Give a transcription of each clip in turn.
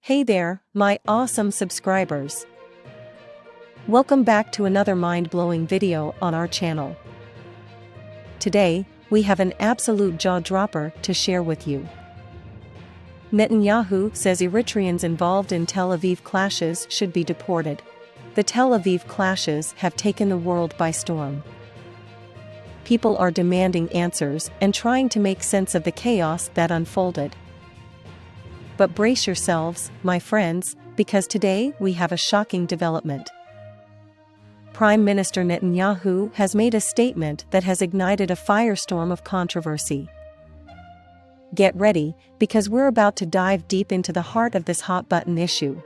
Hey there, my awesome subscribers. Welcome back to another mind-blowing video on our channel. Today, we have an absolute jaw-dropper to share with you. Netanyahu says Eritreans involved in Tel Aviv clashes should be deported. The Tel Aviv clashes have taken the world by storm. People are demanding answers and trying to make sense of the chaos that unfolded. But brace yourselves, my friends, because today we have a shocking development. Prime Minister Netanyahu has made a statement that has ignited a firestorm of controversy. Get ready, because we're about to dive deep into the heart of this hot-button issue.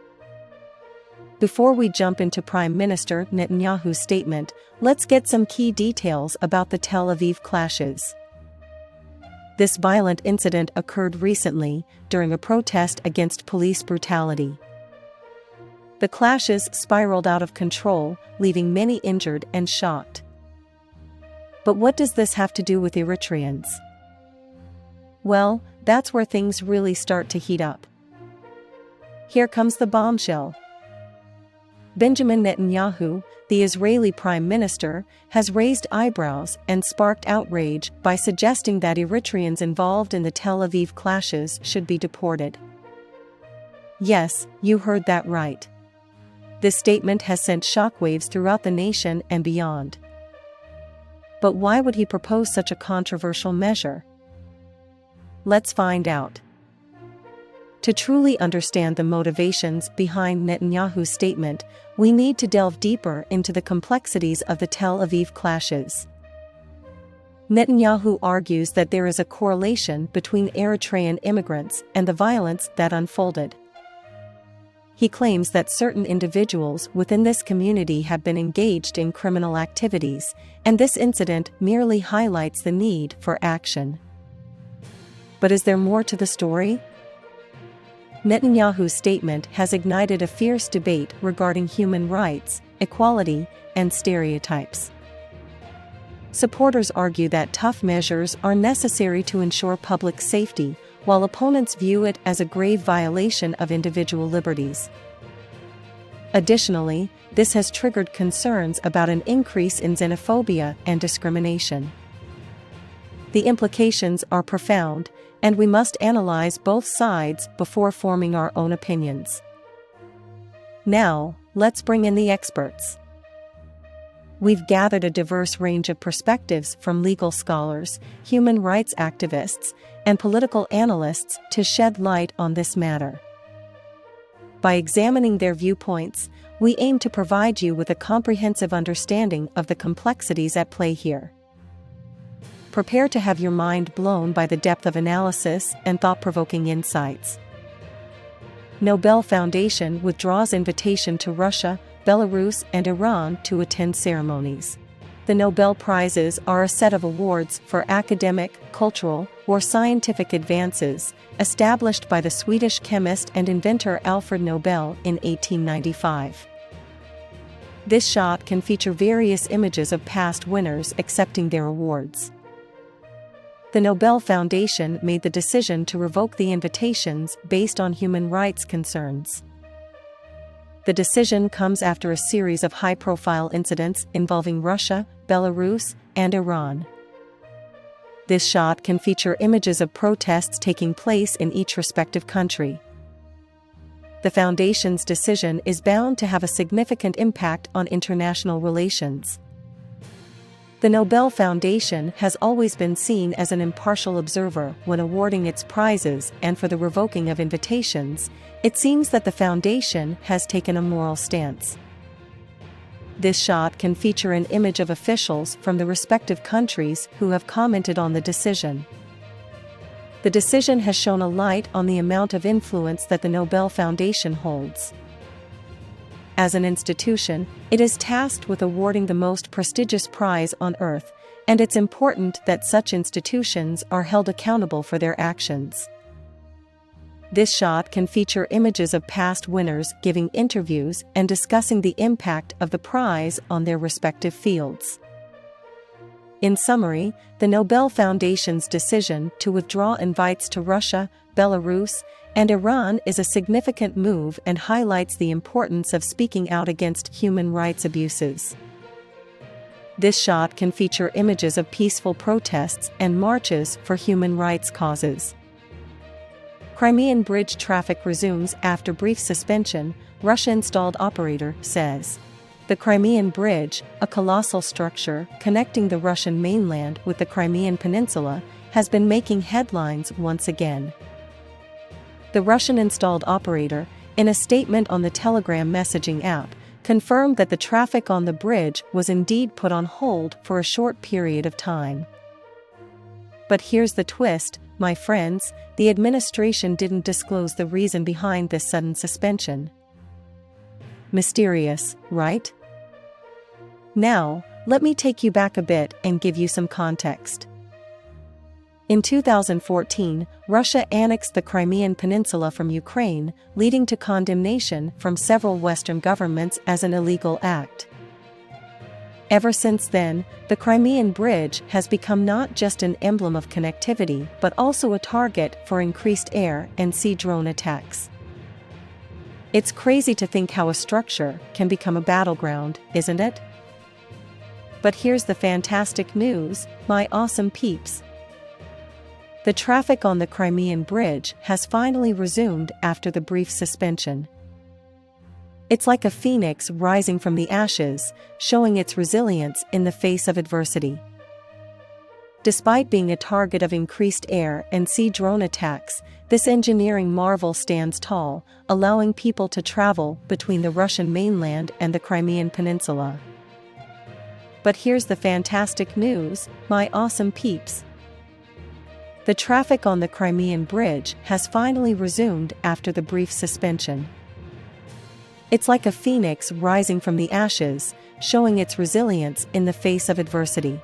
Before we jump into Prime Minister Netanyahu's statement, let's get some key details about the Tel Aviv clashes. This violent incident occurred recently, during a protest against police brutality. The clashes spiraled out of control, leaving many injured and shocked. But what does this have to do with Eritreans? Well, that's where things really start to heat up. Here comes the bombshell. Benjamin Netanyahu, the Israeli Prime Minister, has raised eyebrows and sparked outrage by suggesting that Eritreans involved in the Tel Aviv clashes should be deported. Yes, you heard that right. This statement has sent shockwaves throughout the nation and beyond. But why would he propose such a controversial measure? Let's find out. To truly understand the motivations behind Netanyahu's statement, we need to delve deeper into the complexities of the Tel Aviv clashes. Netanyahu argues that there is a correlation between Eritrean immigrants and the violence that unfolded. He claims that certain individuals within this community have been engaged in criminal activities, and this incident merely highlights the need for action. But is there more to the story? Netanyahu's statement has ignited a fierce debate regarding human rights, equality, and stereotypes. Supporters argue that tough measures are necessary to ensure public safety, while opponents view it as a grave violation of individual liberties. Additionally, this has triggered concerns about an increase in xenophobia and discrimination. The implications are profound, and we must analyze both sides before forming our own opinions. Now, let's bring in the experts. We've gathered a diverse range of perspectives from legal scholars, human rights activists, and political analysts to shed light on this matter. By examining their viewpoints, we aim to provide you with a comprehensive understanding of the complexities at play here. Prepare to have your mind blown by the depth of analysis and thought-provoking insights. Nobel Foundation withdraws invitation to Russia, Belarus, and Iran to attend ceremonies. The Nobel Prizes are a set of awards for academic, cultural, or scientific advances, established by the Swedish chemist and inventor Alfred Nobel in 1895. This shot can feature various images of past winners accepting their awards. The Nobel Foundation made the decision to revoke the invitations based on human rights concerns. The decision comes after a series of high-profile incidents involving Russia, Belarus, and Iran. This shot can feature images of protests taking place in each respective country. The Foundation's decision is bound to have a significant impact on international relations. The Nobel Foundation has always been seen as an impartial observer when awarding its prizes, and for the revoking of invitations, it seems that the Foundation has taken a moral stance. This shot can feature an image of officials from the respective countries who have commented on the decision. The decision has shone a light on the amount of influence that the Nobel Foundation holds. As an institution, it is tasked with awarding the most prestigious prize on earth, and it's important that such institutions are held accountable for their actions. This shot can feature images of past winners giving interviews and discussing the impact of the prize on their respective fields. In summary, the Nobel Foundation's decision to withdraw invites to Russia, Belarus, and Iran is a significant move and highlights the importance of speaking out against human rights abuses. This shot can feature images of peaceful protests and marches for human rights causes. Crimean bridge traffic resumes after brief suspension, Russia-installed operator says. The Crimean Bridge, a colossal structure connecting the Russian mainland with the Crimean Peninsula, has been making headlines once again. The Russian-installed operator, in a statement on the Telegram messaging app, confirmed that the traffic on the bridge was indeed put on hold for a short period of time. But here's the twist, my friends, the administration didn't disclose the reason behind this sudden suspension. Mysterious, right? Now, let me take you back a bit and give you some context. In 2014, Russia annexed the Crimean Peninsula from Ukraine, leading to condemnation from several Western governments as an illegal act. Ever since then, the Crimean Bridge has become not just an emblem of connectivity but also a target for increased air and sea drone attacks. It's crazy to think how a structure can become a battleground, isn't it? But here's the fantastic news, my awesome peeps. The traffic on the Crimean Bridge has finally resumed after the brief suspension. It's like a phoenix rising from the ashes, showing its resilience in the face of adversity. Despite being a target of increased air and sea drone attacks, this engineering marvel stands tall, allowing people to travel between the Russian mainland and the Crimean Peninsula. But here's the fantastic news, my awesome peeps. The traffic on the Crimean Bridge has finally resumed after the brief suspension. It's like a phoenix rising from the ashes, showing its resilience in the face of adversity.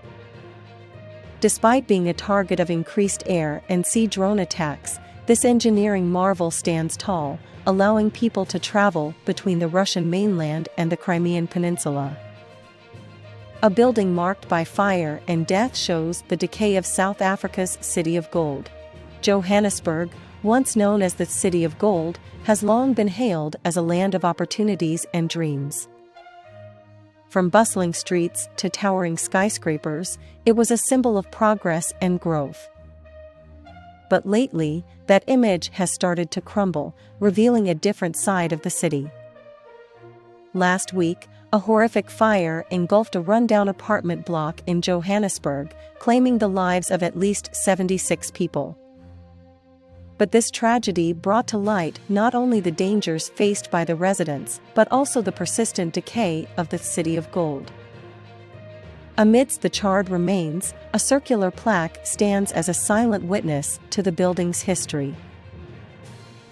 Despite being a target of increased air and sea drone attacks, this engineering marvel stands tall, allowing people to travel between the Russian mainland and the Crimean Peninsula. A building marked by fire and death shows the decay of South Africa's City of Gold. Johannesburg, once known as the City of Gold, has long been hailed as a land of opportunities and dreams. From bustling streets to towering skyscrapers, it was a symbol of progress and growth. But lately, that image has started to crumble, revealing a different side of the city. Last week, a horrific fire engulfed a rundown apartment block in Johannesburg, claiming the lives of at least 76 people. But this tragedy brought to light not only the dangers faced by the residents, but also the persistent decay of the City of Gold. Amidst the charred remains, a circular plaque stands as a silent witness to the building's history.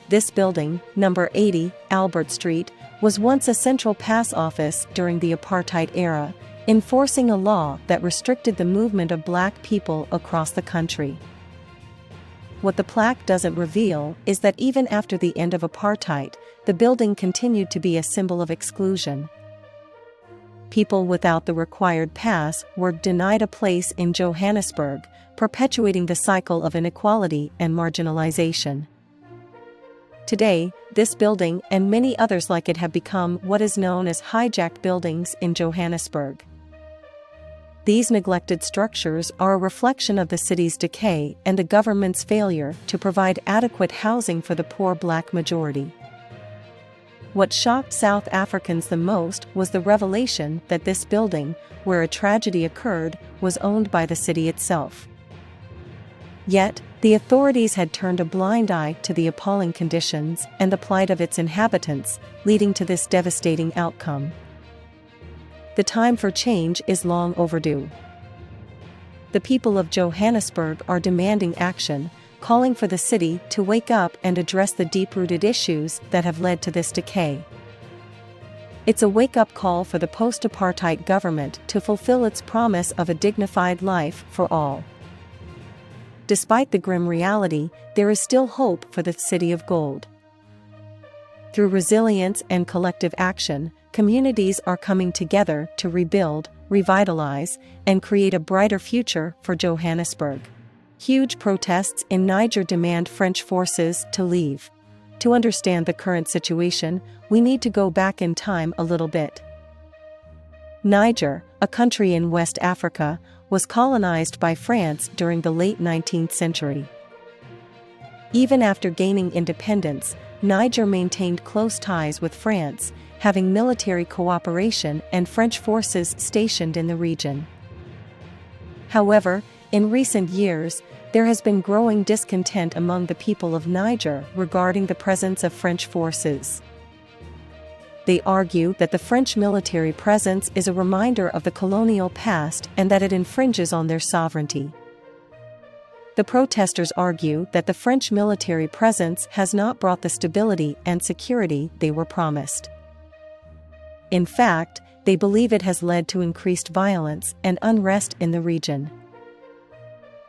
This building, number 80, Albert Street, was once a Central Pass office during the apartheid era, enforcing a law that restricted the movement of black people across the country. What the plaque doesn't reveal is that even after the end of apartheid, the building continued to be a symbol of exclusion. People without the required pass were denied a place in Johannesburg, perpetuating the cycle of inequality and marginalization. Today, this building and many others like it have become what is known as hijacked buildings in Johannesburg. These neglected structures are a reflection of the city's decay and the government's failure to provide adequate housing for the poor black majority. What shocked South Africans the most was the revelation that this building, where a tragedy occurred, was owned by the city itself. Yet, the authorities had turned a blind eye to the appalling conditions and the plight of its inhabitants, leading to this devastating outcome. The time for change is long overdue. The people of Johannesburg are demanding action, calling for the city to wake up and address the deep-rooted issues that have led to this decay. It's a wake-up call for the post-apartheid government to fulfill its promise of a dignified life for all. Despite the grim reality, there is still hope for the City of Gold. Through resilience and collective action, communities are coming together to rebuild, revitalize, and create a brighter future for Johannesburg. Huge protests in Niger demand French forces to leave. To understand the current situation, we need to go back in time a little bit. Niger, a country in West Africa, was colonized by France during the late 19th century. Even after gaining independence, Niger maintained close ties with France, having military cooperation and French forces stationed in the region. However, in recent years, there has been growing discontent among the people of Niger regarding the presence of French forces. They argue that the French military presence is a reminder of the colonial past and that it infringes on their sovereignty. The protesters argue that the French military presence has not brought the stability and security they were promised. In fact, they believe it has led to increased violence and unrest in the region.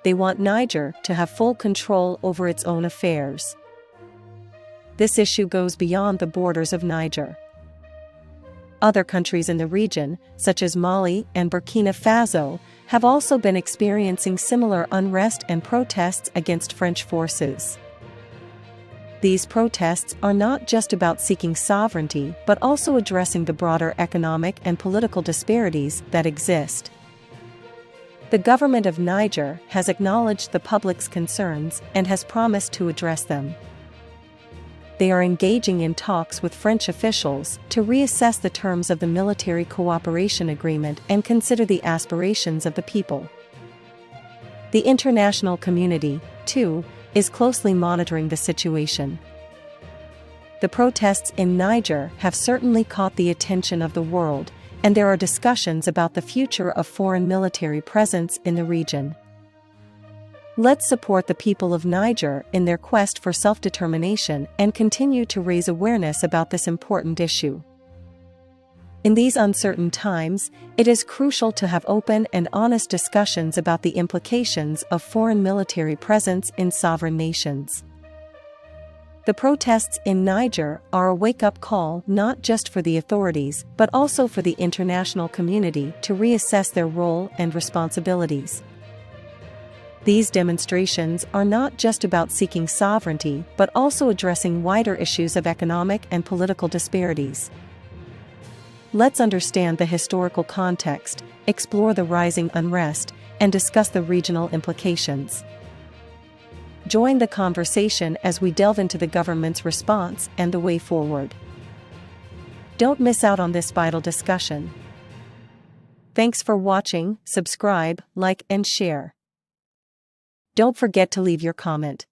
They want Niger to have full control over its own affairs. This issue goes beyond the borders of Niger. Other countries in the region, such as Mali and Burkina Faso, have also been experiencing similar unrest and protests against French forces. These protests are not just about seeking sovereignty but also addressing the broader economic and political disparities that exist. The government of Niger has acknowledged the public's concerns and has promised to address them. They are engaging in talks with French officials to reassess the terms of the military cooperation agreement and consider the aspirations of the people. The international community, too, is closely monitoring the situation. The protests in Niger have certainly caught the attention of the world, and there are discussions about the future of foreign military presence in the region. Let's support the people of Niger in their quest for self-determination and continue to raise awareness about this important issue. In these uncertain times, it is crucial to have open and honest discussions about the implications of foreign military presence in sovereign nations. The protests in Niger are a wake-up call not just for the authorities but also for the international community to reassess their role and responsibilities. These demonstrations are not just about seeking sovereignty but also addressing wider issues of economic and political disparities. Let's understand the historical context, explore the rising unrest, and discuss the regional implications. Join the conversation as we delve into the government's response and the way forward. Don't miss out on this vital discussion. Thanks for watching. Subscribe, like, and share. Don't forget to leave your comment.